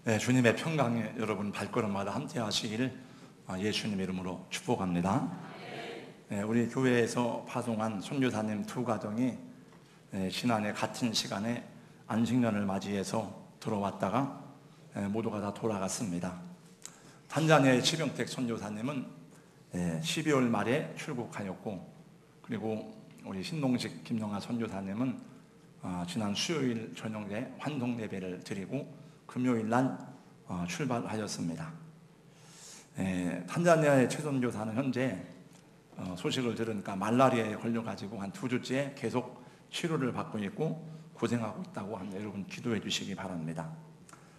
네, 주님의 평강에 여러분 발걸음마다 함께 하시기를 예수님 이름으로 축복합니다. 네, 우리 교회에서 파송한 선교사님 두 가정이 지난해 같은 시간에 안식년을 맞이해서 들어왔다가 모두가 다 돌아갔습니다. 탄자니아의 치병택 선교사님은 12월 말에 출국하였고, 그리고 우리 신동식 김영하 선교사님은 지난 수요일 저녁에 환송 예배를 드리고 금요일 날 출발하였습니다. 탄자니아의 최 선교사는 현재 소식을 들으니까 말라리아에 걸려가지고 한 2주째 계속 치료를 받고 있고 고생하고 있다고 합니다. 여러분 기도해 주시기 바랍니다.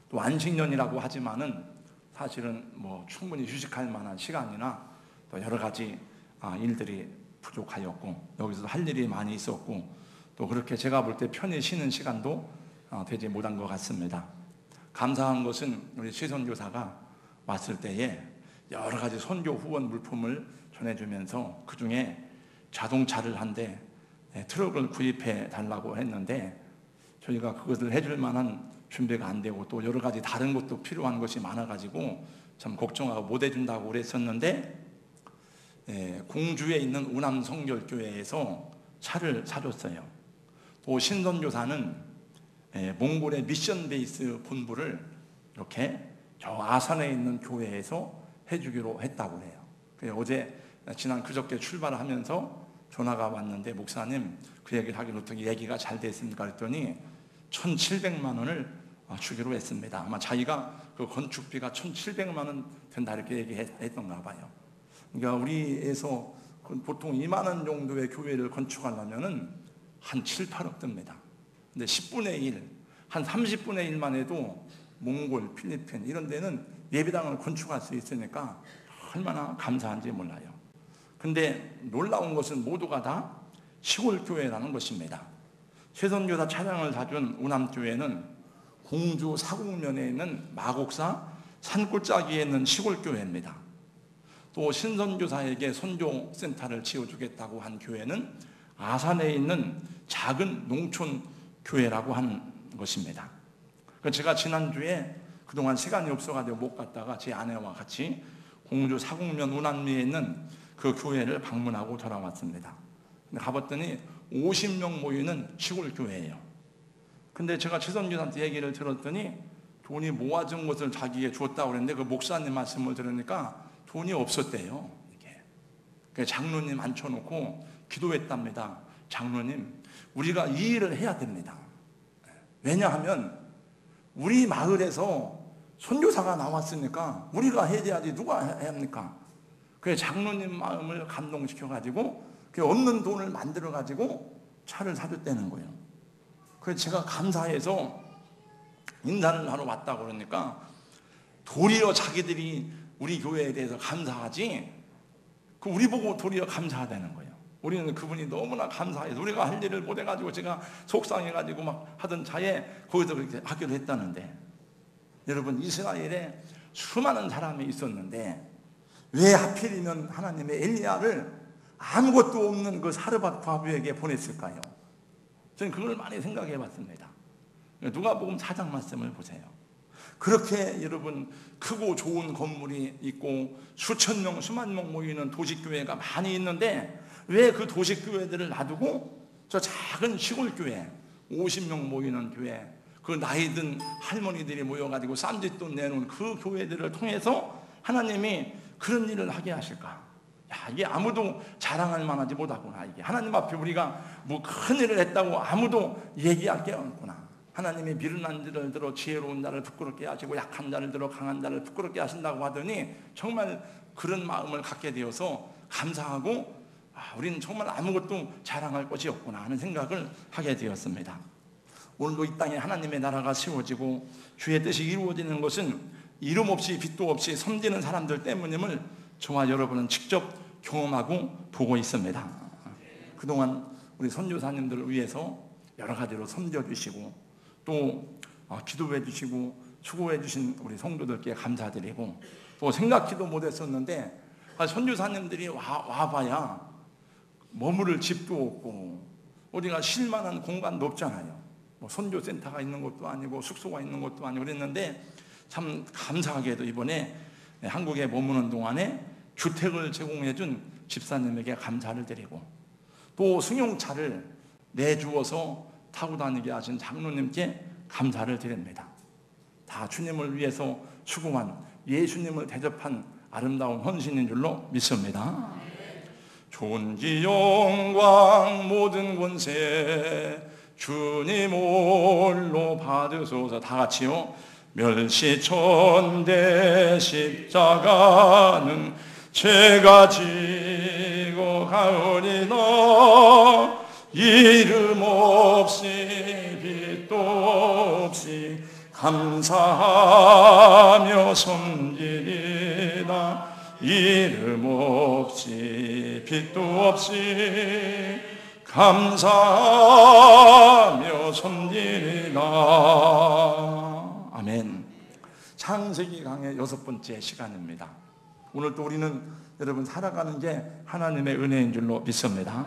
또 안식년이라고 하지만은 사실은 충분히 휴식할 만한 시간이나 또 여러 가지 일들이 부족하였고, 여기서 할 일이 많이 있었고, 또 그렇게 제가 볼 때 편히 쉬는 시간도 되지 못한 것 같습니다. 감사한 것은 우리 최 선교사가 왔을 때에 여러 가지 선교 후원 물품을 전해주면서 그 중에 자동차를 한 대, 트럭을 구입해 달라고 했는데 저희가 그것을 해줄 만한 준비가 안 되고 또 여러 가지 다른 것도 필요한 것이 많아가지고 참 걱정하고 못 해준다고 그랬었는데, 공주에 있는 우남성결교회에서 차를 사줬어요. 또 신선교사는 몽골의 미션 베이스 본부를 이렇게 저 아산에 있는 교회에서 해주기로 했다고 해요. 어제 지난 그저께 출발을 하면서 전화가 왔는데, 목사님 그 얘기를 하긴 어떻게 얘기가 잘 됐습니까? 그랬더니 1,700만 원을 주기로 했습니다. 아마 자기가 그 건축비가 1,700만 원 된다 이렇게 얘기했던가 봐요. 그러니까 우리에서 보통 2만 원 정도의 교회를 건축하려면은 한 7, 8억 듭니다. 근데 10분의 1, 한 30분의 1만 해도 몽골, 필리핀 이런 데는 예배당을 건축할 수 있으니까 얼마나 감사한지 몰라요. 근데 놀라운 것은 모두가 다 시골 교회라는 것입니다. 최선교사 차량을 사준 우남교회는 공주 사국면에 있는 마곡사 산골짜기에 있는 시골 교회입니다. 또 신선교사에게 선교센터를 지어주겠다고 한 교회는 아산에 있는 작은 농촌 교회라고 하는 것입니다. 제가 지난주에 그동안 시간이 없어가지고 못 갔다가 제 아내와 같이 공주 사국면 우남리에 있는 그 교회를 방문하고 돌아왔습니다. 가봤더니 50명 모이는 시골 교회예요. 근데 제가 최선교사한테 얘기를 들었더니 돈이 모아준 것을 자기에게 주었다고 그랬는데, 그 목사님 말씀을 들으니까 돈이 없었대요. 이게 장로님 앉혀놓고 기도했답니다. 장로님, 우리가 이 일을 해야 됩니다. 왜냐하면 우리 마을에서 선교사가 나왔으니까 우리가 해야지 누가 해야 합니까? 그래서 장로님 마음을 감동시켜가지고 그 없는 돈을 만들어가지고 차를 사줬다는 거예요. 그래서 제가 감사해서 인사를 하러 왔다고 그러니까 도리어 자기들이 우리 교회에 대해서 감사하지 우리 보고 도리어 감사하다는 거예요. 우리는 그분이 너무나 감사해서 우리가 할 일을 못해가지고 제가 속상해가지고 막 하던 차에 거기서 그렇게 하기로 했다는데, 여러분 이스라엘에 수많은 사람이 있었는데 왜 하필이면 하나님의 엘리야를 아무것도 없는 그 사르밧 과부에게 보냈을까요? 저는 그걸 많이 생각해 봤습니다. 누가복음 4장 말씀을 보세요. 그렇게 여러분 크고 좋은 건물이 있고 수천 명, 수만 명 모이는 도시교회가 많이 있는데 왜 그 도시교회들을 놔두고 저 작은 시골교회 50명 모이는 교회, 그 나이든 할머니들이 모여가지고 쌈짓돈 내놓은 그 교회들을 통해서 하나님이 그런 일을 하게 하실까? 이게 아무도 자랑할 만하지 못하구나. 이게 하나님 앞에 우리가 큰 일을 했다고 아무도 얘기할 게 없구나. 하나님이 미련한 자를 들어 지혜로운 자를 부끄럽게 하시고 약한 자를 들어 강한 자를 부끄럽게 하신다고 하더니 정말 그런 마음을 갖게 되어서 감사하고 우리는 정말 아무것도 자랑할 것이 없구나 하는 생각을 하게 되었습니다. 오늘도 이 땅에 하나님의 나라가 세워지고 주의 뜻이 이루어지는 것은 이름 없이 빛도 없이 섬기는 사람들 때문임을 저와 여러분은 직접 경험하고 보고 있습니다. 그동안 우리 선교사님들을 위해서 여러 가지로 섬겨주시고 또 기도해 주시고 수고해 주신 우리 성도들께 감사드리고, 또 생각지도 못했었는데 선교사님들이 와봐야 머무를 집도 없고 어디가 쉴 만한 공간도 없잖아요. 선교센터가 있는 것도 아니고 숙소가 있는 것도 아니고 그랬는데 참 감사하게도 이번에 한국에 머무는 동안에 주택을 제공해 준 집사님에게 감사를 드리고, 또 승용차를 내주어서 타고 다니게 하신 장로님께 감사를 드립니다. 다 주님을 위해서 수고한, 예수님을 대접한 아름다운 헌신인 줄로 믿습니다. 존귀 영광 모든 권세 주님 홀로 받으소서. 다 같이요. 멸시천대 십자가는 제가 지고 가오리나 이름 없이 빛도 없이 감사하며 섬기리다. 이름 없이 빛도 없이 감사하며 섬기리다. 아멘. 창세기 강의 6번째 시간입니다. 오늘 또 우리는 여러분 살아가는 게 하나님의 은혜인 줄로 믿습니다.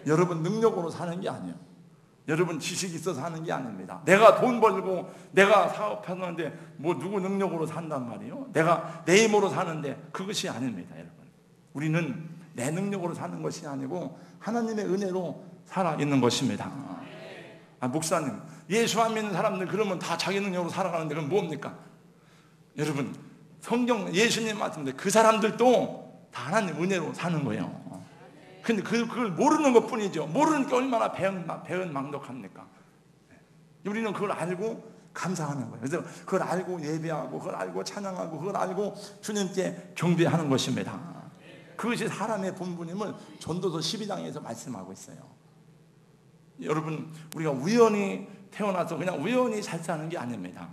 여러분 능력으로 사는 게 아니에요. 여러분 지식이 있어서 사는 게 아닙니다. 내가 돈 벌고 내가 사업하는데 뭐 누구 능력으로 산단 말이에요. 내가 내 힘으로 사는데 그것이 아닙니다. 여러분, 우리는 내 능력으로 사는 것이 아니고 하나님의 은혜로 살아있는 것입니다. 목사님, 예수 안 믿는 사람들 그러면 다 자기 능력으로 살아가는데 그럼 뭡니까? 여러분, 성경 예수님 말씀인데 그 사람들도 다 하나님 은혜로 사는 거예요. 근데 그걸 모르는 것 뿐이죠. 모르는 게 얼마나 배은망덕합니까? 우리는 그걸 알고 감사하는 거예요. 그래서 그걸 알고 예배하고, 그걸 알고 찬양하고, 그걸 알고 주님께 경배하는 것입니다. 그것이 사람의 본분임을 전도서 12장에서 말씀하고 있어요. 여러분, 우리가 우연히 태어나서 그냥 우연히 잘 사는 게 아닙니다.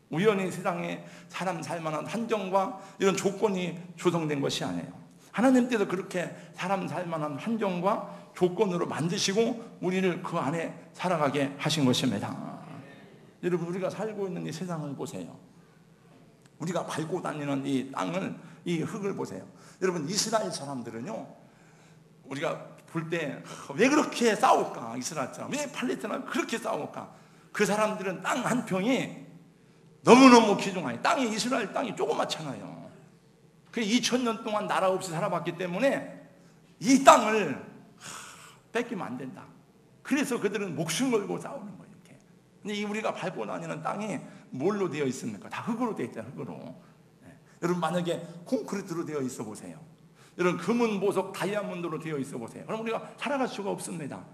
우연히 세상에 사람 살만한 환경과 이런 조건이 조성된 것이 아니에요. 하나님께서 그렇게 사람 살만한 환경과 조건으로 만드시고 우리를 그 안에 살아가게 하신 것입니다. 여러분, 우리가 살고 있는 이 세상을 보세요. 우리가 밟고 다니는 이 땅을, 이 흙을 보세요. 여러분, 이스라엘 사람들은요, 우리가 볼 때 왜 그렇게 싸울까? 이스라엘 사람 왜 팔레스타인과 그렇게 싸울까? 그 사람들은 땅 한 평이 너무너무 귀중하니, 땅이, 이스라엘 땅이 조그맣잖아요. 그 2000년 동안 나라 없이 살아봤기 때문에 이 땅을 뺏기면 안 된다. 그래서 그들은 목숨 걸고 싸우는 거예요. 이렇게. 근데 우리가 밟고 다니는 땅이 뭘로 되어 있습니까? 다 흙으로 되어 있잖아요. 흙으로. 네. 여러분, 만약에 콘크리트로 되어 있어 보세요. 여러분, 금은 보석 다이아몬드로 되어 있어 보세요. 그럼 우리가 살아갈 수가 없습니다.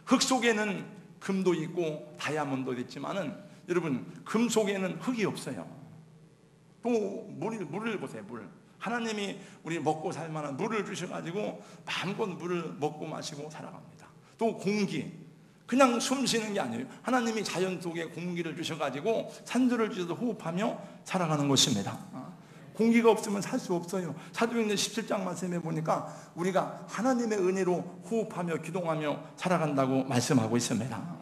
흙 속에는 금도 있고 다이아몬드도 있지만은 여러분, 금 속에는 흙이 없어요. 또 물을 보세요. 물. 하나님이 우리 먹고 살 만한 물을 주셔가지고 마음껏 물을 먹고 마시고 살아갑니다. 또 공기, 그냥 숨 쉬는 게 아니에요. 하나님이 자연 속에 공기를 주셔가지고 산들을 주셔서 호흡하며 살아가는 것입니다. 공기가 없으면 살 수 없어요. 사도행전 17장 말씀해 보니까 우리가 하나님의 은혜로 호흡하며 기동하며 살아간다고 말씀하고 있습니다.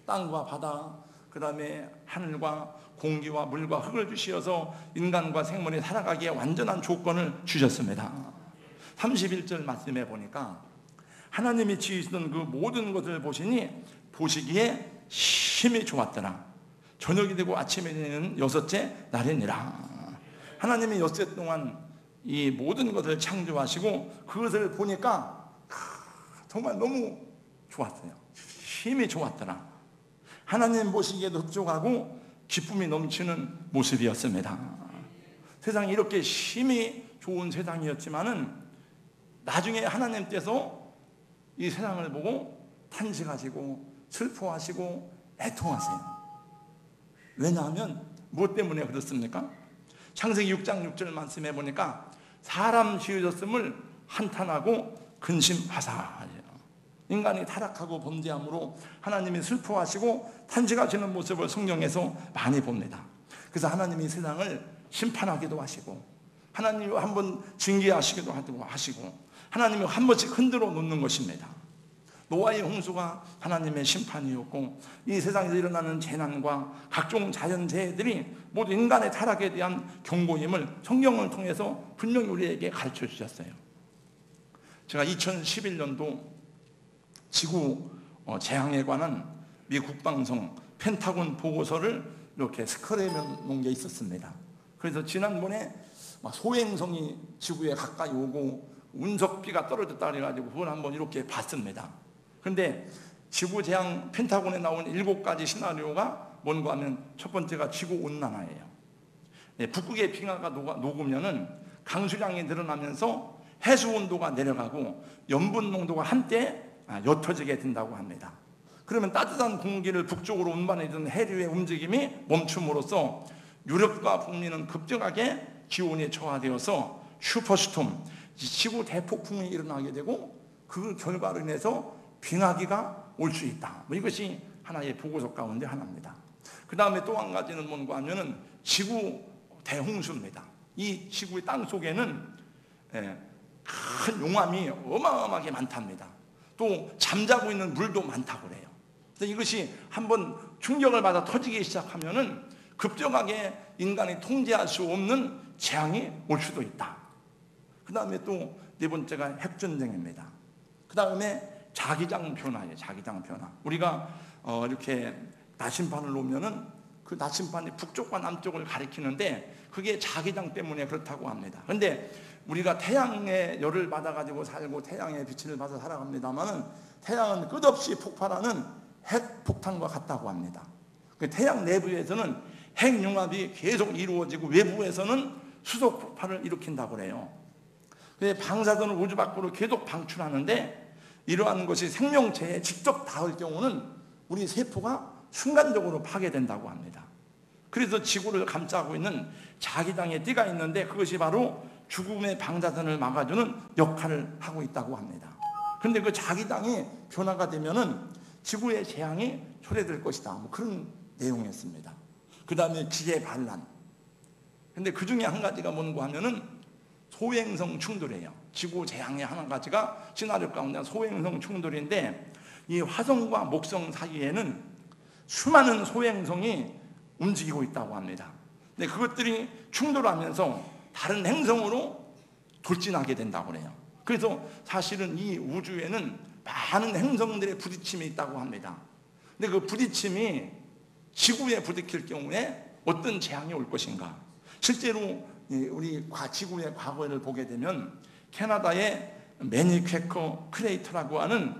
땅과 바다, 그 다음에 하늘과 공기와 물과 흙을 주시어서 인간과 생물이 살아가기에 완전한 조건을 주셨습니다. 31절 말씀해 보니까 하나님이 지으시던 그 모든 것을 보시니 보시기에 심히 좋았더라. 저녁이 되고 아침이 되는 6째 날이니라. 하나님이 6째 동안 이 모든 것을 창조하시고 그것을 보니까 정말 너무 좋았어요. 심히 좋았더라. 하나님 보시기에도 흡족하고 기쁨이 넘치는 모습이었습니다. 세상이 이렇게 심히 좋은 세상이었지만은 나중에 하나님께서 이 세상을 보고 탄식하시고 슬퍼하시고 애통하세요. 왜냐하면 무엇 때문에 그렇습니까? 창세기 6장 6절 말씀해 보니까 사람 지으셨음을 한탄하고 근심하사. 인간이 타락하고 범죄함으로 하나님이 슬퍼하시고 탄식하시는 모습을 성경에서 많이 봅니다. 그래서 하나님이 세상을 심판하기도 하시고 하나님이 한번 징계하시기도 하시고 하나님이 한 번씩 흔들어 놓는 것입니다. 노아의 홍수가 하나님의 심판이었고 이 세상에서 일어나는 재난과 각종 자연재해들이 모두 인간의 타락에 대한 경고임을 성경을 통해서 분명히 우리에게 가르쳐 주셨어요. 제가 2011년도 지구 재앙에 관한 미 국방성 펜타곤 보고서를 이렇게 스크랩해 놓은 게 있었습니다. 그래서 지난번에 소행성이 지구에 가까이 오고 운석비가 떨어졌다 그래가지고 그걸 한번 이렇게 봤습니다. 그런데 지구 재앙 펜타곤에 나온 7가지 시나리오가 뭔가 하면 첫 번째가 지구 온난화예요. 북극의 빙하가 녹으면은 강수량이 늘어나면서 해수 온도가 내려가고 염분 농도가 한때 옅어지게 된다고 합니다. 그러면 따뜻한 공기를 북쪽으로 운반해주는 해류의 움직임이 멈춤으로써 유럽과 북미는 급격하게 기온이 저하되어서 슈퍼스톰, 지구 대폭풍이 일어나게 되고 그 결과로 인해서 빙하기가 올 수 있다. 이것이 하나의 보고서 가운데 하나입니다. 그 다음에 또 한 가지는 뭔가 하면은 지구 대홍수입니다. 이 지구의 땅 속에는 큰 용암이 어마어마하게 많답니다. 또 잠자고 있는 물도 많다고 그래요. 그래서 이것이 한번 충격을 받아 터지기 시작하면은 급격하게 인간이 통제할 수 없는 재앙이 올 수도 있다. 그 다음에 또 네 번째가 핵전쟁입니다. 그 다음에 자기장 변화예요. 자기장 변화. 우리가 이렇게 나침반을 놓으면은 그 나침반이 북쪽과 남쪽을 가리키는데 그게 자기장 때문에 그렇다고 합니다. 그런데 우리가 태양의 열을 받아가지고 살고 태양의 빛을 받아 살아갑니다만은 태양은 끝없이 폭발하는 핵폭탄과 같다고 합니다. 태양 내부에서는 핵융합이 계속 이루어지고 외부에서는 수소 폭발을 일으킨다고 그래요. 방사선을 우주 밖으로 계속 방출하는데 이러한 것이 생명체에 직접 닿을 경우는 우리 세포가 순간적으로 파괴된다고 합니다. 그래서 지구를 감싸고 있는 자기장의 띠가 있는데 그것이 바로 죽음의 방사선을 막아주는 역할을 하고 있다고 합니다. 그런데 그 자기장이 변화가 되면은 지구의 재앙이 초래될 것이다. 그런 내용이었습니다. 그 다음에 지대 반란. 근데 그 중에 한 가지가 뭔가 하면은 소행성 충돌이에요. 지구 재앙의 한 가지가 시나리오 가운데 소행성 충돌인데 이 화성과 목성 사이에는 수많은 소행성이 움직이고 있다고 합니다. 근데 그것들이 충돌하면서 다른 행성으로 돌진하게 된다고 그래요. 그래서 사실은 이 우주에는 많은 행성들의 부딪힘이 있다고 합니다. 근데 그 부딪힘이 지구에 부딪힐 경우에 어떤 재앙이 올 것인가? 실제로 우리 지구의 과거를 보게 되면 캐나다의 매니퀘커 크레이터라고 하는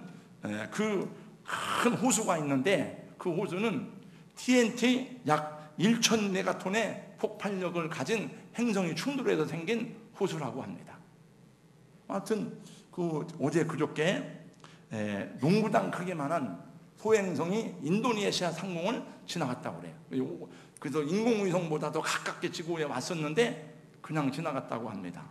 그 큰 호수가 있는데 그 호수는 TNT 약 1,000메가톤의 폭발력을 가진 행성이 충돌해서 생긴 호수라고 합니다. 하여튼 어제 그저께 농구장 크기만한 소행성이 인도네시아 상공을 지나갔다고 그래요. 그래서 인공위성보다 더 가깝게 지구에 왔었는데 그냥 지나갔다고 합니다.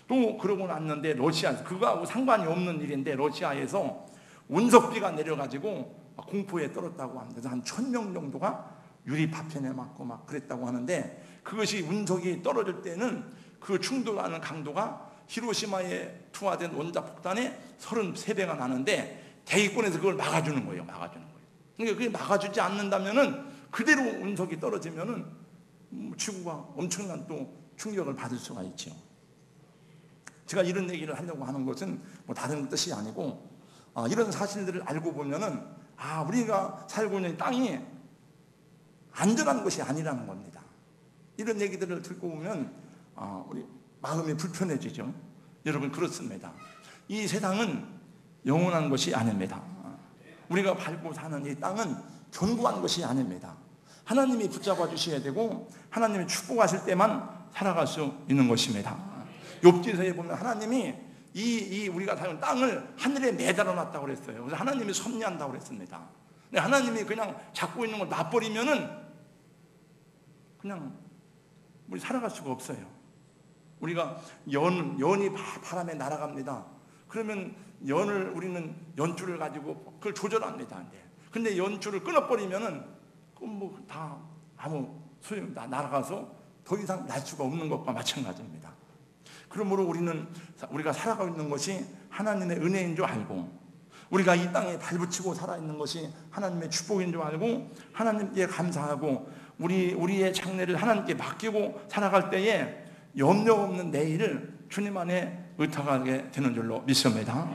또 그러고 났는데 러시아, 그거하고 상관이 없는 일인데 러시아에서 운석비가 내려가지고 공포에 떨었다고 합니다. 그래서 한 1,000명 정도가 유리 파편에 맞고 막 그랬다고 하는데 그것이 운석이 떨어질 때는 그 충돌하는 강도가 히로시마에 투하된 원자폭탄의 33배가 나는데 대기권에서 그걸 막아주는 거예요. 그러니까 그게 막아주지 않는다면은 그대로 운석이 떨어지면은 지구가 엄청난 또 충격을 받을 수가 있죠. 제가 이런 얘기를 하려고 하는 것은 다른 뜻이 아니고 이런 사실들을 알고 보면은 우리가 살고 있는 땅이 안전한 것이 아니라는 겁니다. 이런 얘기들을 듣고 보면 우리 마음이 불편해지죠. 여러분 그렇습니다. 이 세상은 영원한 것이 아닙니다. 우리가 밟고 사는 이 땅은 견고한 것이 아닙니다. 하나님이 붙잡아 주셔야 되고 하나님이 축복하실 때만 살아갈 수 있는 것입니다. 욥기서에 보면 하나님이 우리가 사는 땅을 하늘에 매달아 놨다고 그랬어요. 그래서 하나님이 섭리한다고 그랬습니다. 근데 하나님이 그냥 잡고 있는 걸 놔버리면은 그냥 우리 살아갈 수가 없어요. 우리가 연이 바람에 날아갑니다. 그러면 우리는 연줄을 가지고 그걸 조절합니다. 근데 연줄을 끊어버리면은 다 아무 소용 다 날아가서 더 이상 날 수가 없는 것과 마찬가지입니다. 그러므로 우리가 살아가고 있는 것이 하나님의 은혜인 줄 알고 우리가 이 땅에 발붙이고 살아있는 것이 하나님의 축복인 줄 알고 하나님께 감사하고 우리의 장래를 하나님께 맡기고 살아갈 때에 염려 없는 내일을 주님 안에 의탁하게 되는 줄로 믿습니다.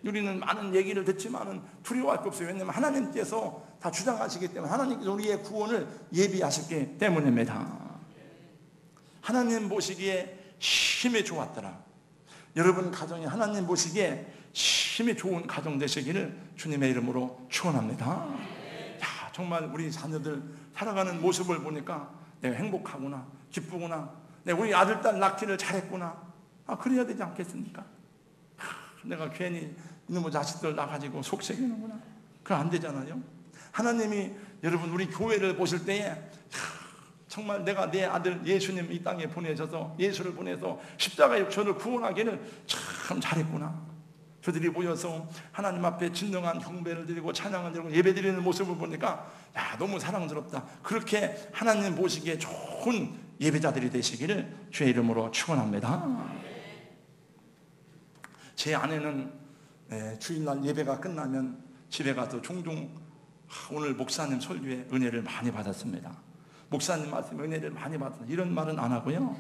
우리는 많은 얘기를 듣지만 두려워할 게 없어요. 왜냐하면 하나님께서 다 주장하시기 때문에 하나님께서 우리의 구원을 예비하셨기 때문입니다. 하나님 보시기에 힘이 좋았더라. 여러분 가정이 하나님 보시기에 힘이 좋은 가정 되시기를 주님의 이름으로 축원합니다. 야, 정말 우리 자녀들 살아가는 모습을 보니까 내가 행복하구나, 기쁘구나, 우리 아들 딸 낳기를 잘했구나. 그래야 되지 않겠습니까? 내가 괜히 이놈의 자식들 낳아가지고 속썩이는구나. 그건 안 되잖아요. 하나님이 여러분 우리 교회를 보실 때에 정말 내가 내 아들 예수님 이 땅에 보내셔서 예수를 보내서 십자가에 저를 구원하기를 참 잘했구나. 저들이 모여서 하나님 앞에 진정한 경배를 드리고 찬양을 드리고 예배드리는 모습을 보니까 야, 너무 사랑스럽다. 그렇게 하나님 보시기에 좋은 예배자들이 되시기를 주의 이름으로 축원합니다. 제 아내는 주일날 예배가 끝나면 집에 가서 종종 오늘 목사님 설교에 은혜를 많이 받았습니다. 목사님 말씀에 은혜를 많이 받았습니다. 이런 말은 안 하고요.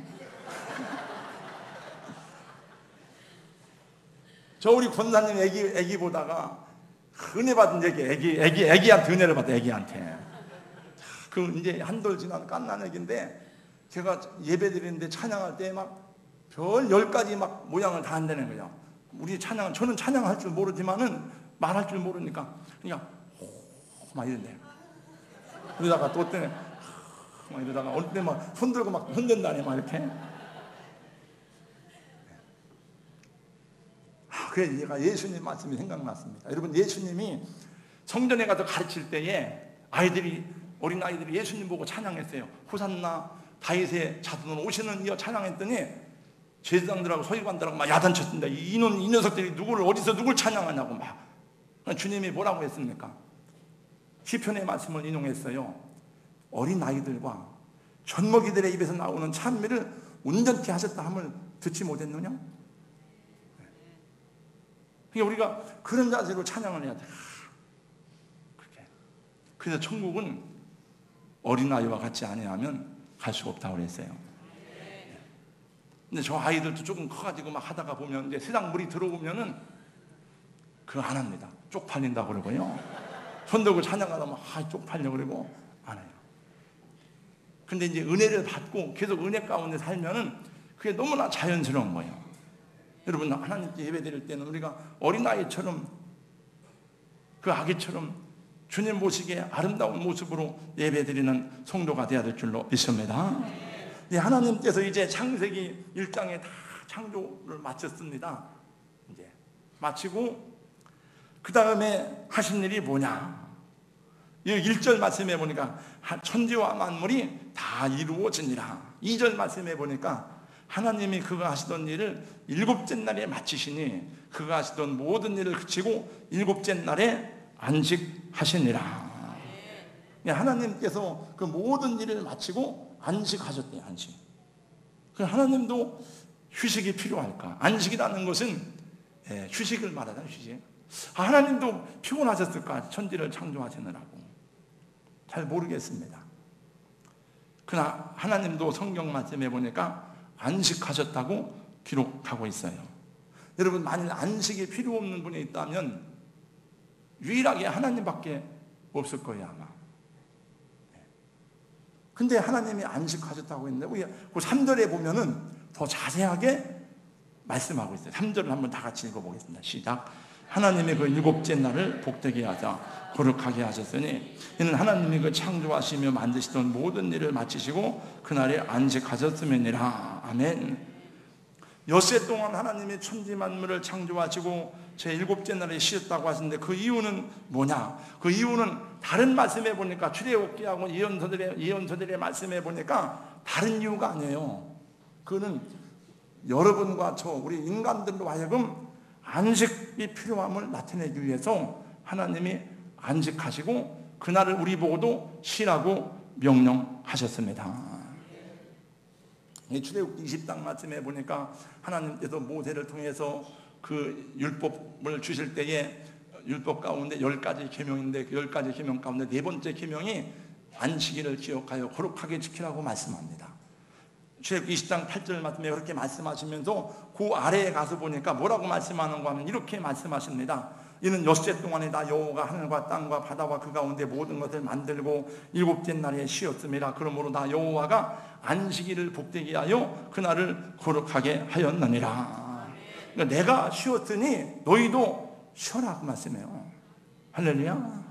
저 우리 권사님 애기 보다가 은혜 받은 애기한테 은혜를 받아. 애기한테 그 이제 한돌 지난 깐난 애기인데 제가 예배 드리는데 찬양할 때 막 별 10가지 막 모양을 다 한다는 거예요. 우리 찬양, 저는 찬양할 줄 모르지만은 말할 줄 모르니까 그냥 막 이런데 그러다가 또 어때 막 이러다가 어느 때 막 손 들고 막 흔든다네 막 이렇게. 그래서 제가 예수님 말씀이 생각났습니다. 여러분 예수님이 성전에 가서 가르칠 때에 어린 아이들이 예수님 보고 찬양했어요. 호산나 다윗의 자손으로 오시는 이여 찬양했더니 제사장들하고 서기관들하고 막 야단쳤습니다. 이 녀석들이 어디서 누굴 찬양하냐고 막. 주님이 뭐라고 했습니까? 시편의 말씀을 인용했어요. 어린 아이들과 젖먹이들의 입에서 나오는 찬미를 온전케 하셨다 함을 듣지 못했느냐? 그러니까 우리가 그런 자세로 찬양을 해야 돼. 그렇게. 그래서 천국은 어린아이와 같이 아니하면 갈 수가 없다고 그랬어요. 근데 저 아이들도 조금 커가지고 막 하다가 보면 이제 세상 물이 들어오면은 그거 안 합니다. 쪽팔린다고 그러고요. 손 들고 찬양하다 막 쪽팔려 그러고 안 해요. 근데 이제 은혜를 받고 계속 은혜 가운데 살면은 그게 너무나 자연스러운 거예요. 여러분 하나님께 예배 드릴 때는 우리가 어린아이처럼 그 아기처럼 주님 보시기에 아름다운 모습으로 예배 드리는 성도가 되어야 될 줄로 믿습니다. 하나님께서 이제 창세기 1장에 다 창조를 마쳤습니다. 이제 마치고 그 다음에 하신 일이 뭐냐? 1절 말씀해 보니까 천지와 만물이 다 이루어지니라. 2절 말씀해 보니까 하나님이 그가 하시던 일을 7째 날에 마치시니 그가 하시던 모든 일을 그치고 7째 날에 안식하시니라. 하나님께서 그 모든 일을 마치고 안식하셨대요. 안식. 하나님도 휴식이 필요할까? 안식이라는 것은 휴식을 말하잖아요. 휴식. 하나님도 피곤하셨을까? 천지를 창조하시느라고. 잘 모르겠습니다. 그러나 하나님도 성경 말씀에 보니까 안식하셨다고 기록하고 있어요. 여러분 만일 안식이 필요 없는 분이 있다면 유일하게 하나님밖에 없을 거예요 아마. 근데 하나님이 안식하셨다고 했는데 그 3절에 보면은 더 자세하게 말씀하고 있어요. 3절을 한번 다 같이 읽어보겠습니다. 시작. 하나님이 그 7째 날을 복되게 하자 거룩하게 하셨으니 이는 하나님이 그 창조하시며 만드시던 모든 일을 마치시고 그날에 안식하셨음이니라. 아멘. 엿새 동안 하나님이 천지 만물을 창조하시고 제 7째 날에 쉬었다고 하시는데 그 이유는 뭐냐? 그 이유는 다른 말씀에 보니까 출애굽기하고 예언서들의 말씀에 보니까 다른 이유가 아니에요. 그거는 여러분과 저 우리 인간들로 하여금 안식이 필요함을 나타내기 위해서 하나님이 안식하시고 그날을 우리 보고도 쉬라고 명령하셨습니다. 출애굽기 20장 말씀에 보니까 하나님께서 모세를 통해서 그 율법을 주실 때에 율법 가운데 10가지 계명인데 그 10가지 계명 가운데 4번째 계명이 안식일을 기억하여 거룩하게 지키라고 말씀합니다. 출애굽기 20장 8절 말씀에 그렇게 말씀하시면서 그 아래에 가서 보니까 뭐라고 말씀하는가 하면 이렇게 말씀하십니다. 이는 엿새 동안에 나 여호와가 하늘과 땅과 바다와 그 가운데 모든 것을 만들고 일곱째 날에 쉬었음이라. 그러므로 나 여호와가 안식일을 복되게 하여 그날을 거룩하게 하였느니라. 그러니까 내가 쉬었으니 너희도 쉬어라 그 말씀이에요. 할렐루야.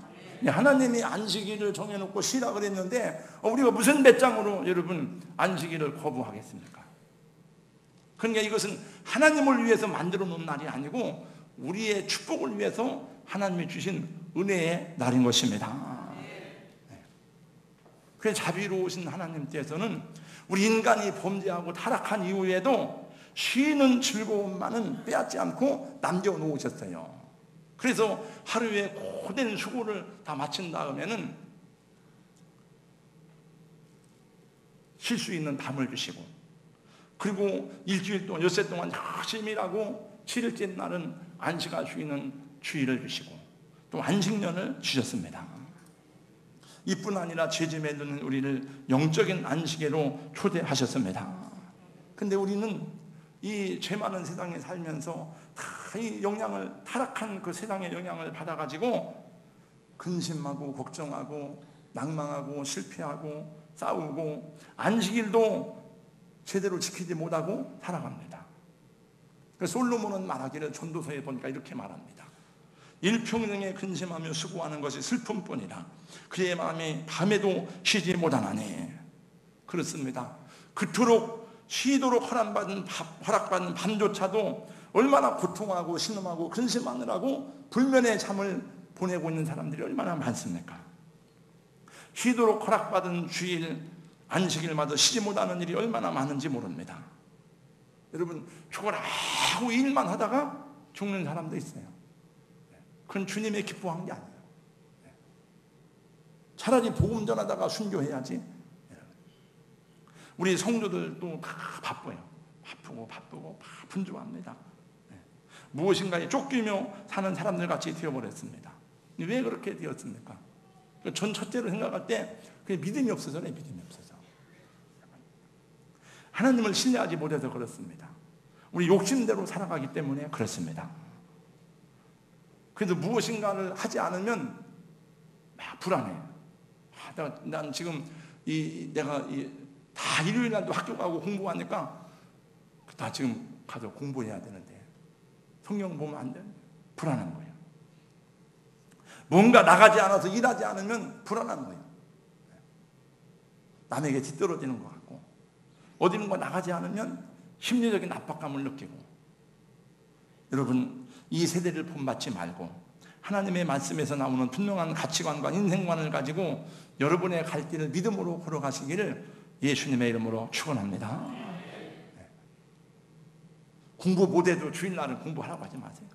하나님이 안식일을 정해놓고 쉬라 그랬는데 우리가 무슨 배짱으로 여러분 안식일을 거부하겠습니까? 그러니까 이것은 하나님을 위해서 만들어 놓은 날이 아니고 우리의 축복을 위해서 하나님이 주신 은혜의 날인 것입니다. 그래서 자비로우신 하나님께서는 우리 인간이 범죄하고 타락한 이후에도 쉬는 즐거움만은 빼앗지 않고 남겨놓으셨어요. 그래서 하루에 고된 수고를 다 마친 다음에는 쉴 수 있는 밤을 주시고, 그리고 일주일 동안 엿새 동안 열심히 일하고 7일째 날은 안식할 수 있는 주일을 주시고 또 안식년을 주셨습니다. 이뿐 아니라 죄짐에 드는 우리를 영적인 안식에로 초대하셨습니다. 근데 우리는 이 죄 많은 세상에 살면서 다 이 영향을, 타락한 그 세상의 영향을 받아가지고 근심하고 걱정하고 낭망하고 실패하고 싸우고 안식일도 제대로 지키지 못하고 살아갑니다. 솔로몬은 말하기를 전도서에 보니까 이렇게 말합니다. 일평생에 근심하며 수고하는 것이 슬픔뿐이라 그의 마음이 밤에도 쉬지 못하나니. 그렇습니다. 그토록 쉬도록 허락받은 밤조차도 얼마나 고통하고 신음하고 근심하느라고 불면의 잠을 보내고 있는 사람들이 얼마나 많습니까? 쉬도록 허락받은 주일 안식일마다 쉬지 못하는 일이 얼마나 많은지 모릅니다. 여러분, 죽어라고 일만 하다가 죽는 사람도 있어요. 그건 주님의 기뻐한 게 아니에요. 차라리 복음 전하다가 순교해야지. 우리 성도들도 다 바빠요. 바쁘고 분주합니다. 무엇인가에 쫓기며 사는 사람들 같이 되어버렸습니다. 왜 그렇게 되었습니까? 전 첫째로 생각할 때 그게 믿음이 없어서 그래. 믿음이 없어서. 하나님을 신뢰하지 못해서 그렇습니다. 우리 욕심대로 살아가기 때문에 그렇습니다. 그래서 무엇인가를 하지 않으면 막 불안해. 난 지금 내가 다 일요일 날도 학교 가고 공부하니까 다 지금 가서 공부해야 되는데 성경 보면 안 돼. 불안한 거예요. 뭔가 나가지 않아서 일하지 않으면 불안한 거예요. 남에게 뒤떨어지는 것 같고 어디론가 나가지 않으면 심리적인 압박감을 느끼고. 여러분, 이 세대를 본받지 말고 하나님의 말씀에서 나오는 분명한 가치관과 인생관을 가지고 여러분의 갈 길을 믿음으로 걸어가시기를 예수님의 이름으로 축원합니다. 공부 못해도 주일날은 공부하라고 하지 마세요.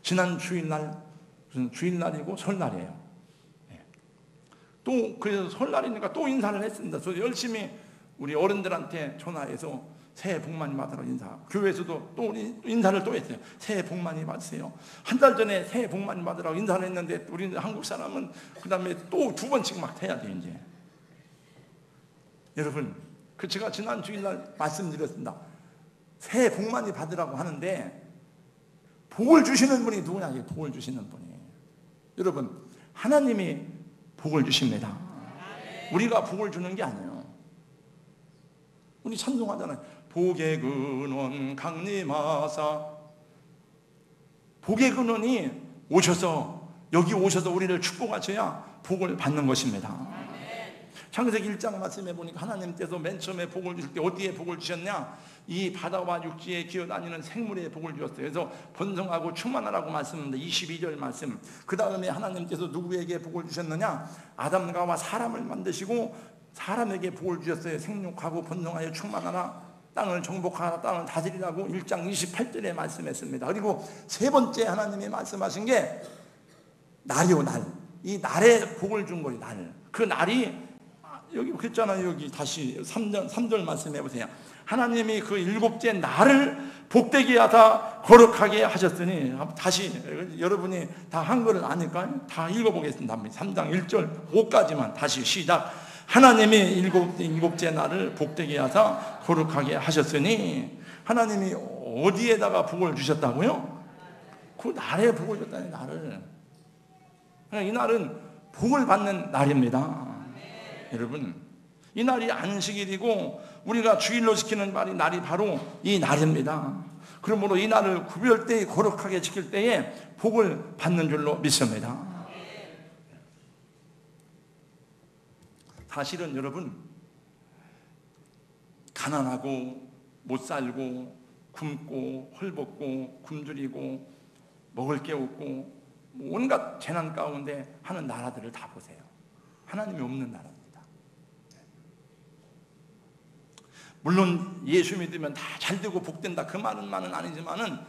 지난 주일날이고 설날이에요. 또 그래서 설날이니까 또 인사를 했습니다. 그래서 열심히 우리 어른들한테 전화해서 새해 복 많이 받으라고 인사하고, 교회에서도 또 인사를 또 했어요. 새해 복 많이 받으세요. 한 달 전에 새해 복 많이 받으라고 인사를 했는데 우리 한국 사람은 그 다음에 또 2번씩 막 해야 돼요. 이제 여러분, 제가 지난 주일날 말씀드렸습니다. 새해 복 많이 받으라고 하는데 복을 주시는 분이 누구냐? 복을 주시는 분이 여러분, 하나님이 복을 주십니다. 우리가 복을 주는 게 아니에요. 우리 찬송하잖아요. 복의 근원 강림하사. 복의 근원이 여기 오셔서 우리를 축복하셔야 복을 받는 것입니다. 창세기 1장 말씀해 보니까 하나님께서 맨 처음에 복을 주실 때 어디에 복을 주셨냐? 이 바다와 육지에 기어다니는 생물에 복을 주셨어요. 그래서 번성하고 충만하라고 말씀합니다. 22절 말씀. 그 다음에 하나님께서 누구에게 복을 주셨느냐? 아담과 사람을 만드시고 사람에게 복을 주셨어요. 생육하고 번성하여 충만하라, 땅을 정복하라, 땅을 다스리라고 1장 28절에 말씀했습니다. 그리고 세 번째 하나님이 말씀하신 게 날이요, 날. 이 날에 복을 준 거예요. 날. 그 날이 여기 그랬잖아요. 여기 다시 3절 말씀해 보세요. 하나님이 그 일곱째 날을 복되게 하다 거룩하게 하셨으니. 다시 여러분이 다 한글을 아니까 다 읽어보겠습니다. 3장 1절 5까지만 다시 시작. 하나님이 일곱째 날을 복되게 하사 거룩하게 하셨으니 하나님이 어디에다가 복을 주셨다고요? 그 날에 복을 줬다니, 날을. 이 날은 복을 받는 날입니다. 여러분, 이 날이 안식일이고 우리가 주일로 지키는 날이 바로 이 날입니다. 그러므로 이 날을 구별되이 거룩하게 지킬 때에 복을 받는 줄로 믿습니다. 사실은 여러분, 가난하고 못 살고 굶고 헐벗고 굶주리고 먹을 게 없고 온갖 재난 가운데 하는 나라들을 다 보세요. 하나님이 없는 나라입니다. 물론 예수 믿으면 다 잘되고 복된다, 그 말은 아니지만은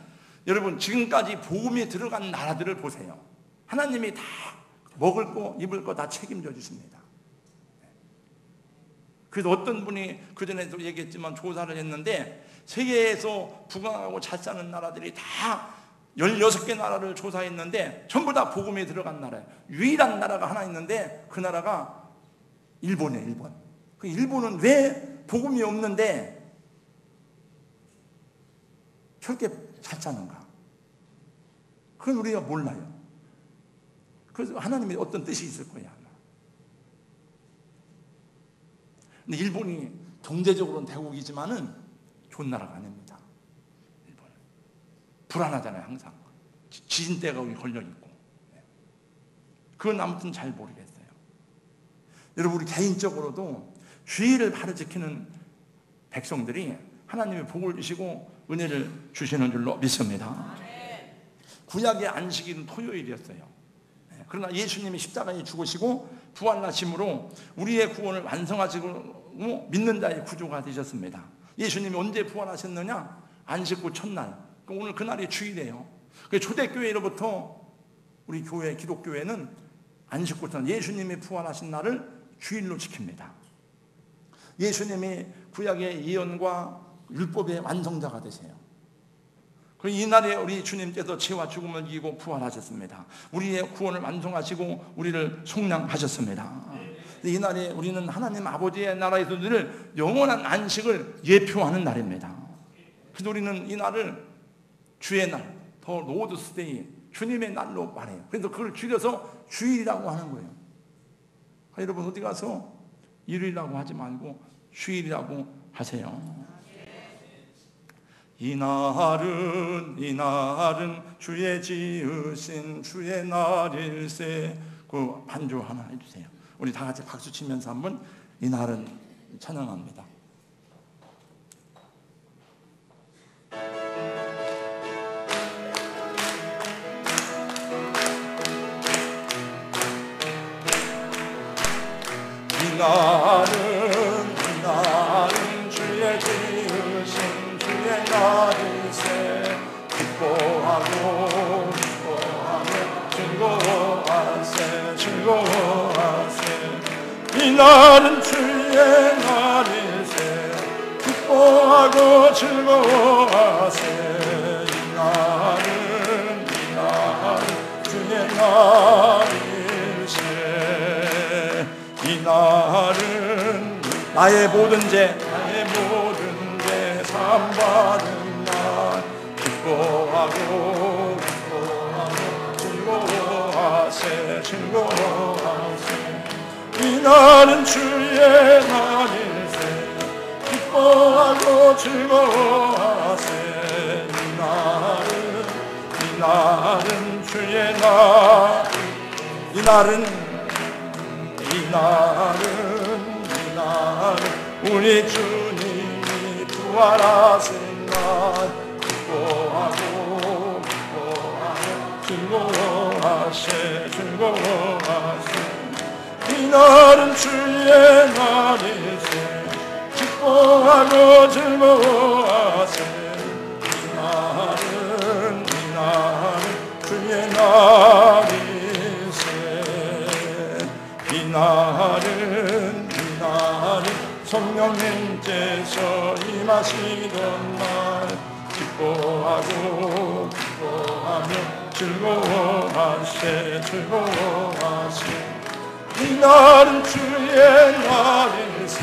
여러분, 지금까지 복음이 들어간 나라들을 보세요. 하나님이 다 먹을 거 입을 거 다 책임져 주십니다. 그래서 어떤 분이 그전에도 얘기했지만 조사를 했는데 세계에서 부강하고 잘 사는 나라들이 다 16개 나라를 조사했는데 전부 다 복음이 들어간 나라예요. 유일한 나라가 하나 있는데 그 나라가 일본이에요. 일본. 그 일본은 왜 복음이 없는데 저렇게 잘 사는가? 그건 우리가 몰라요. 그래서 하나님이 어떤 뜻이 있을 거야. 근데 일본이 경제적으로는 대국이지만은 좋은 나라가 아닙니다. 일본은 불안하잖아요. 항상 지진대가 걸려 있고. 그건 아무튼 잘 모르겠어요. 여러분, 우리 개인적으로도 주의를 바로 지키는 백성들이 하나님의 복을 주시고 은혜를 주시는 줄로 믿습니다. 구약의 안식일은 토요일이었어요. 그러나 예수님이 십자가에 죽으시고 부활하심으로 우리의 구원을 완성하시고 믿는 자의 구주가 되셨습니다. 예수님이 언제 부활하셨느냐? 안식구 첫날. 오늘 그날이 주일이에요. 초대교회로부터 우리 교회, 기독교회는 안식구 첫날, 예수님이 부활하신 날을 주일로 지킵니다. 예수님이 구약의 예언과 율법의 완성자가 되세요. 이 날에 우리 주님께서 죄와 죽음을 이기고 부활하셨습니다. 우리의 구원을 완성하시고 우리를 속량하셨습니다. 이 날에 우리는 하나님 아버지의 나라에서 늘 영원한 안식을 예표하는 날입니다. 그래서 우리는 이 날을 주의 날, 더 로드스 데이, 주님의 날로 말해요. 그래서 그걸 줄여서 주일이라고 하는 거예요. 여러분, 어디 가서 일요일이라고 하지 말고 주일이라고 하세요. 이 날은 주의 지으신 주의 날일세. 그 반주 하나 해주세요. 우리 다 같이 박수 치면서 한번 이 날은 찬양합니다. 이 날은 주의 지으신 주의 날일세. 기뻐하고 즐거워하세. 이 날은 주의 날일세. 기뻐하고 즐거워하세. 이 날은 주의 날일세. 이 날은 나의 모든 죄 사함받은 날. 기뻐하고 즐거워하세. 이 날은 주의 날일세. 기뻐하고 즐거워하세. 이 날은 주의 날. 이 날은 우리 주님이 부활하신 날. 기뻐하고 즐거워하세. 이 날은 주의 날일세. 기뻐하고 즐거워하세. 이 날은 주의 날일세. 이 날은 성령님께서 임하시던 날. 기뻐하며 즐거워하세. 이 날은 주의 날일세.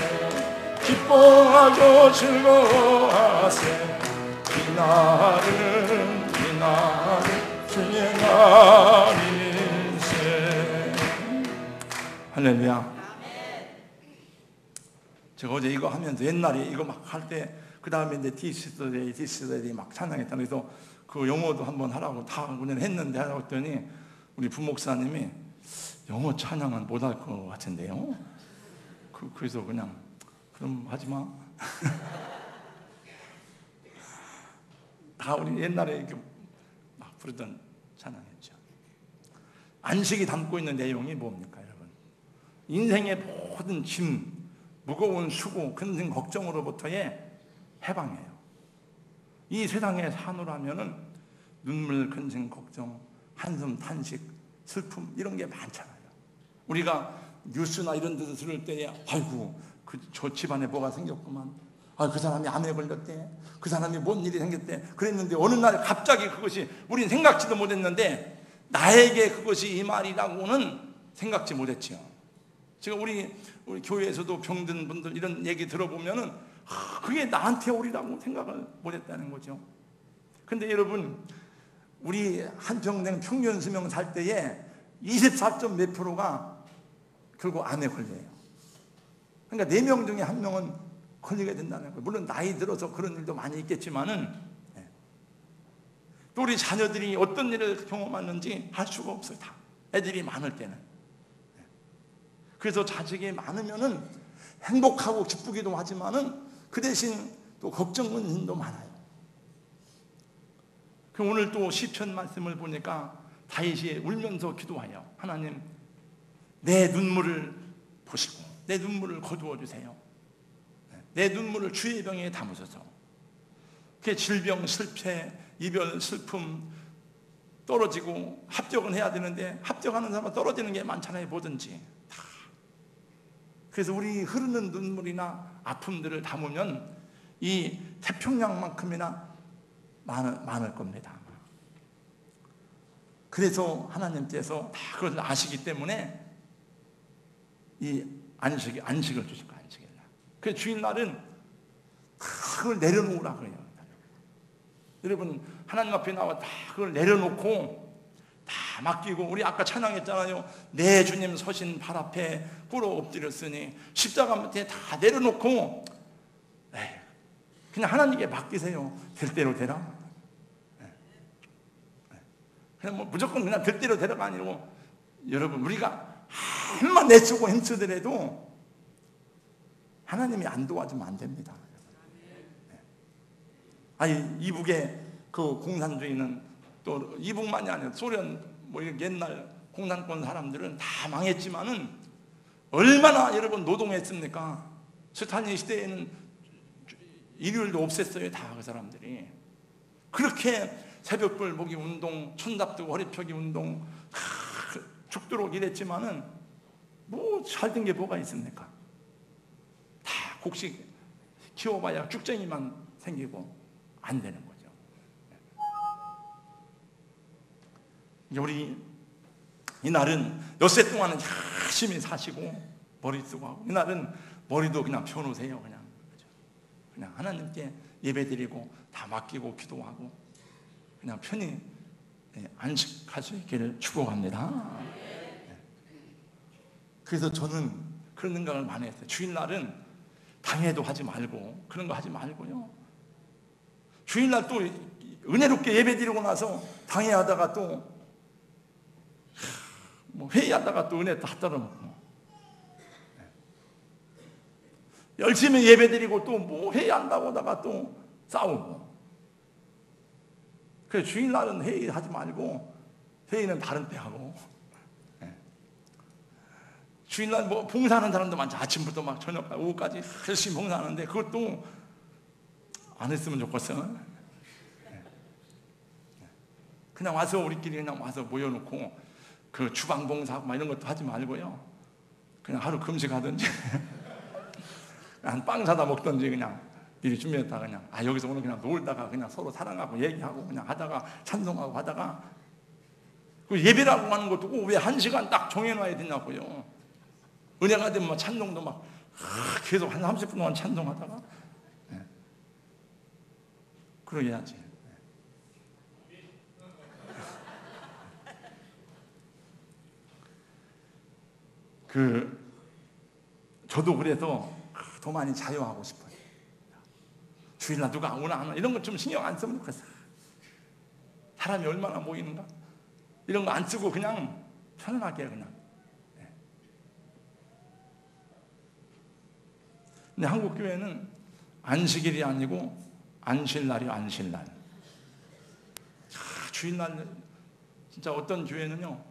기뻐하고 즐거워하세. 이 이날은 주의 날이세. 할렐루야. 제가 어제 이거 하면서 옛날에 이거 막 할 때 그 다음에 이제 디스데이 막 찬양했다. 그래서 그 영어도 한번 하라고 다 그냥 했는데 하라고 했더니 우리 부목사님이 영어 찬양은 못 할 것 같은데요. 그래서 그냥 그럼 하지 마. 다 우리 옛날에 이렇게 막 부르던 찬양이죠. 안식이 담고 있는 내용이 뭡니까, 여러분? 인생의 모든 짐, 무거운 수고, 근심, 걱정으로부터의 해방이에요. 이 세상에 사노라면은 눈물, 근심, 걱정, 한숨, 탄식, 슬픔 이런 게 많잖아요. 우리가 뉴스나 이런 데서 들을 때에 아이고 저 집안에 뭐가 생겼구만, 그 사람이 암에 걸렸대, 그 사람이 뭔 일이 생겼대 그랬는데 어느 날 갑자기 그것이 우린 생각지도 못했는데 나에게 그것이 이 말이라고는 생각지 못했지요. 지금 우리 교회에서도 병든 분들 이런 얘기 들어보면은 그게 나한테 오리라고 생각을 못했다는 거죠. 근데 여러분, 우리 한평생 평균 수명 살 때에 24점 몇 프로가 결국 암에 걸려요. 그러니까 4명 중에 1명은 걸리게 된다는 거예요. 물론 나이 들어서 그런 일도 많이 있겠지만은, 또 우리 자녀들이 어떤 일을 경험하는지 할 수가 없어요. 다 애들이 많을 때는. 그래서 자식이 많으면은 행복하고 기쁘기도 하지만은 그 대신 또 걱정도 많아요. 그 오늘 또 시편 말씀을 보니까 다윗이 울면서 기도해요. 하나님, 내 눈물을 보시고 내 눈물을 거두어 주세요. 내 눈물을 주의 병에 담으소서. 그 질병, 실패, 이별, 슬픔 떨어지고 합격은 해야 되는데 합격하는 사람은 떨어지는 게 많잖아요. 뭐든지 다. 그래서 우리 흐르는 눈물이나 아픔들을 담으면 이 태평양만큼이나 많을 겁니다. 그래서 하나님께서 다 그걸 아시기 때문에 이 안식을 주실 거예요. 안식일 날. 그 주일날은 그걸 내려놓으라 그래요. 여러분, 하나님 앞에 나와 다 그걸 내려놓고 다 맡기고, 우리 아까 찬양했잖아요. 내 주님 서신 발 앞에 꿇어 엎드렸으니, 십자가 밑에 다 내려놓고 그냥 하나님께 맡기세요. 될 대로 되라. 그냥 뭐 무조건 그냥 될 대로 되라가 아니고, 여러분, 우리가 한만 내쓰고 힘쓰더라도 하나님이 안 도와주면 안 됩니다. 아니, 이북에 그 공산주의는 또 이북만이 아니라 소련 뭐 옛날 공산권 사람들은 다 망했지만은 얼마나 여러분 노동했습니까? 스탈린 시대에는 일요일도 없앴어요. 다 그 사람들이. 그렇게 새벽불 모기 운동, 천답뜨고 허리펴기 운동 죽도록 일했지만은 뭐 잘 된 게 뭐가 있습니까? 다 곡식 키워봐야 쭉쟁이만 생기고 안 되는 거죠. 우리 이날은 엿새 동안은 열심히 사시고 머리 쓰고 하고, 이날은 머리도 그냥 펴놓으세요. 그냥 하나님께 예배드리고 다 맡기고 기도하고 그냥 편히 안식할 수 있기를 축복합니다. 그래서 저는 그런 생각을 많이 했어요. 주일날은 당회도 하지 말고 그런 거 하지 말고요. 주일날 또 은혜롭게 예배드리고 나서 당회하다가 또 뭐 회의하다가 또 은혜 다 떨어먹고, 열심히 예배드리고 또 뭐 회의한다고 하다가 또 싸우고. 그래서 주일날은 회의하지 말고 회의는 다른 때 하고, 주일날 뭐 봉사하는 사람도 많죠. 아침부터 막 저녁까지 오후까지 열심히 봉사하는데 그것도 안 했으면 좋겠어. 그냥 와서 우리끼리 그냥 와서 모여놓고 그 주방 봉사하고 막 이런 것도 하지 말고요. 그냥 하루 금식하든지 한 빵 사다 먹든지 그냥 미리 준비했다가 그냥 여기서 오늘 그냥 놀다가 그냥 서로 사랑하고 얘기하고 그냥 하다가 찬송하고 하다가, 그 예배라고 하는 것도 왜 1시간 딱 정해놔야 되냐고요. 은혜가 되면 막 찬송도 막 계속 한 30분 동안 찬송하다가 그러게 해야지. 저도 그래서 더 많이 자유하고 싶어요. 주일날 누가 오나 안 오나 이런 것 좀 신경 안 쓰면 좋겠어요. 사람이 얼마나 모이는가 이런 거 안 쓰고 그냥 편안하게 그냥. 근데 한국 교회는 안식일이 아니고 안식날이요, 안식날. 주일날 진짜 어떤 교회는요,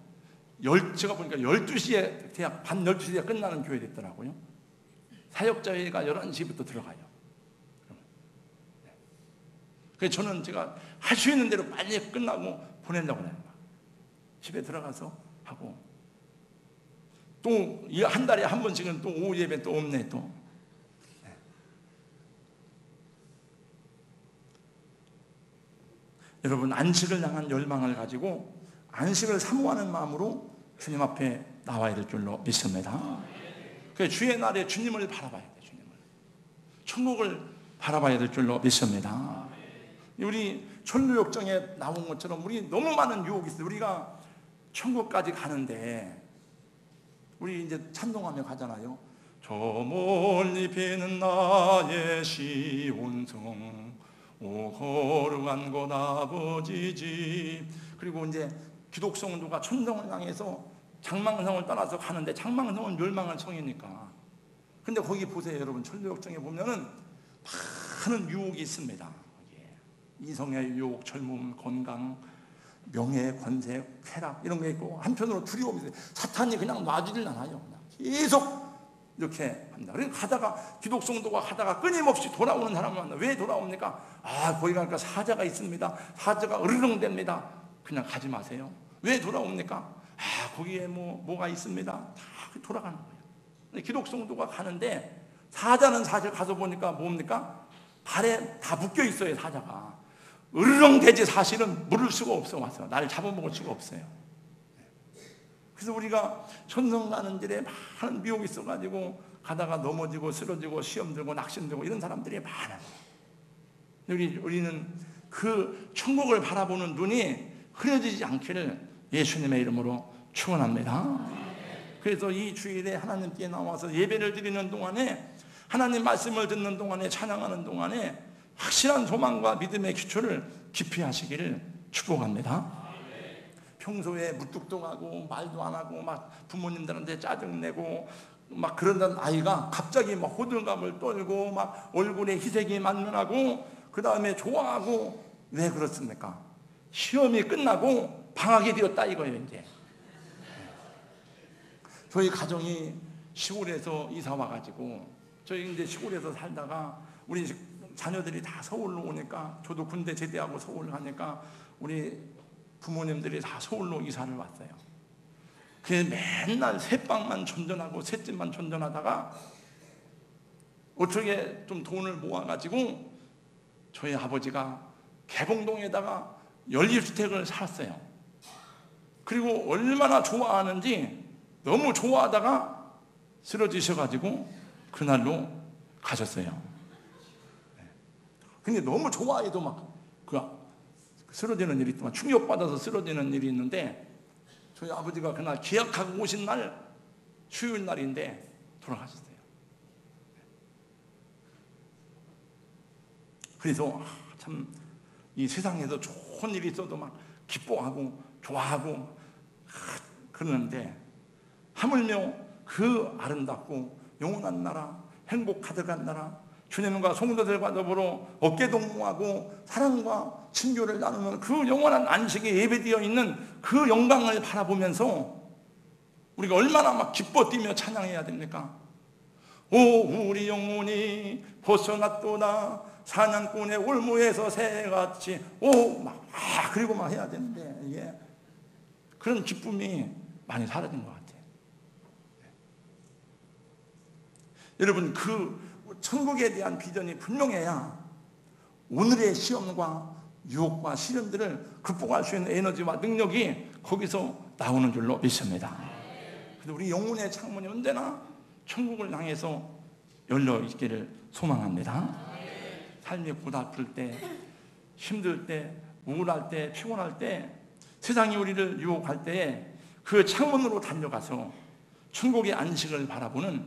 제가 보니까 12시에 대학 밤 12시에 끝나는 교회도 있더라고요. 사역자회가 11시부터 들어가요. 그래서 저는 제가 할 수 있는 대로 빨리 끝나고 보내려고 해요. 집에 들어가서 하고 또 한 달에 한 번씩은 또 오후 예배 또 없네 또. 여러분, 안식을 향한 열망을 가지고 안식을 사모하는 마음으로 주님 앞에 나와야 될 줄로 믿습니다. 그래서 주의 날에 주님을 바라봐야 돼요. 주님을, 천국을 바라봐야 될 줄로 믿습니다. 우리 천루역정에 나온 것처럼 우리 너무 많은 유혹이 있어요. 우리가 천국까지 가는데 우리 이제 찬송하며 가잖아요. 저 멀리 비는 나의 시온성 오 거룩한 곳 아버지 집. 그리고 이제 기독성도가 천성을 향해서 장망성을 따라서 가는데 장망성은 멸망한 성이니까. 근데 거기 보세요 여러분, 천루역정에 보면은 많은 유혹이 있습니다. 이성의 유혹, 젊음, 건강, 명예, 권세, 쾌락 이런 게 있고 한편으로 두려움이 있어요. 사탄이 그냥 놔주질 않아요. 그냥 계속 이렇게 합니다. 그래서 가다가 기독성도가 가다가 끊임없이 돌아오는 사람을 만나. 왜 돌아옵니까? 거기 가니까 사자가 있습니다. 사자가 으르렁댑니다. 그냥 가지 마세요. 왜 돌아옵니까? 거기에 뭐가 있습니다. 다 돌아가는 거예요. 기독성도가 가는데 사자는 사실 가서 보니까 뭡니까? 발에 다 묶여 있어요. 사자가 으르렁대지 사실은 물을 수가 없어. 와서 나를 잡아먹을 수가 없어요. 그래서 우리가 천성 가는 길에 많은 미혹이 있어가지고 가다가 넘어지고 쓰러지고 시험 들고 낙심 들고 이런 사람들이 많아요. 우리는 그 천국을 바라보는 눈이 흐려지지 않기를 예수님의 이름으로 축원합니다. 그래서 이 주일에 하나님께 나와서 예배를 드리는 동안에, 하나님 말씀을 듣는 동안에, 찬양하는 동안에 확실한 소망과 믿음의 기초를 깊이 하시기를 축복합니다. 평소에 무뚝뚝하고 말도 안 하고 막 부모님들한테 짜증내고 막 그러던 아이가 갑자기 막 호들갑을 떨고 막 얼굴에 희색이 만연하고 그 다음에 좋아하고, 왜 그렇습니까? 시험이 끝나고 방학이 되었다 이거예요. 이제 저희 가정이 시골에서 이사 와가지고, 저희 이제 시골에서 살다가 우리 자녀들이 다 서울로 오니까, 저도 군대 제대하고 서울 가니까 우리 부모님들이 다 서울로 이사를 왔어요. 그래서 맨날 새방만 전전하고 셋집만 전전하다가 어떻게 좀 돈을 모아가지고 저희 아버지가 개봉동에다가 연립주택을 샀어요. 그리고 얼마나 좋아하는지 너무 좋아하다가 쓰러지셔가지고 그날로 가셨어요. 근데 너무 좋아해도 막 쓰러지는 일이 있지만, 충격받아서 쓰러지는 일이 있는데, 저희 아버지가 그날 계약하고 오신 날 수요일 날인데 돌아가셨어요. 그래서 참 이 세상에서 좋은 일이 있어도 막 기뻐하고 좋아하고 그러는데, 하물며 그 아름답고 영원한 나라, 행복 가득한 나라, 주님과 성도들과 더불어 어깨동무하고 사랑과 친교를 나누는 그 영원한 안식에 예배되어 있는 그 영광을 바라보면서 우리가 얼마나 막 기뻐 뛰며 찬양해야 됩니까? 오 우리 영혼이 벗어났도다 사냥꾼의 올무에서 새같이 그리고 막 해야 되는데, 이게 그런 기쁨이 많이 사라진 것 같아요. 여러분, 그 천국에 대한 비전이 분명해야 오늘의 시험과 유혹과 시련들을 극복할 수 있는 에너지와 능력이 거기서 나오는 줄로 믿습니다. 그래서 우리 영혼의 창문이 언제나 천국을 향해서 열려 있기를 소망합니다. 삶이 고달플 때, 힘들 때, 우울할 때, 피곤할 때, 세상이 우리를 유혹할 때에 그 창문으로 달려가서 천국의 안식을 바라보는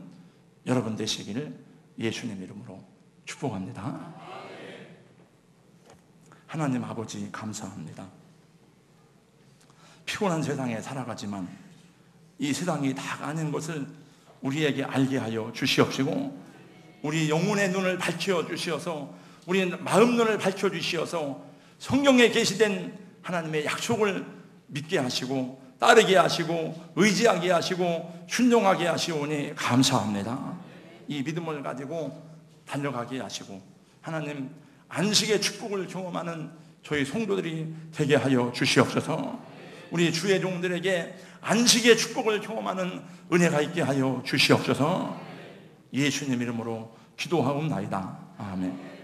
여러분 되시기를 예수님 이름으로 축복합니다. 하나님 아버지 감사합니다. 피곤한 세상에 살아가지만 이 세상이 다가 아닌 것을 우리에게 알게 하여 주시옵시고, 우리 영혼의 눈을 밝혀 주시어서, 우리 마음 눈을 밝혀 주시어서 성경에 계시된 하나님의 약속을 믿게 하시고 따르게 하시고 의지하게 하시고 순종하게 하시오니 감사합니다. 이 믿음을 가지고 달려가게 하시고 하나님 안식의 축복을 경험하는 저희 성도들이 되게 하여 주시옵소서. 우리 주의 종들에게 안식의 축복을 경험하는 은혜가 있게 하여 주시옵소서. 예수님 이름으로 기도하옵나이다. 아멘.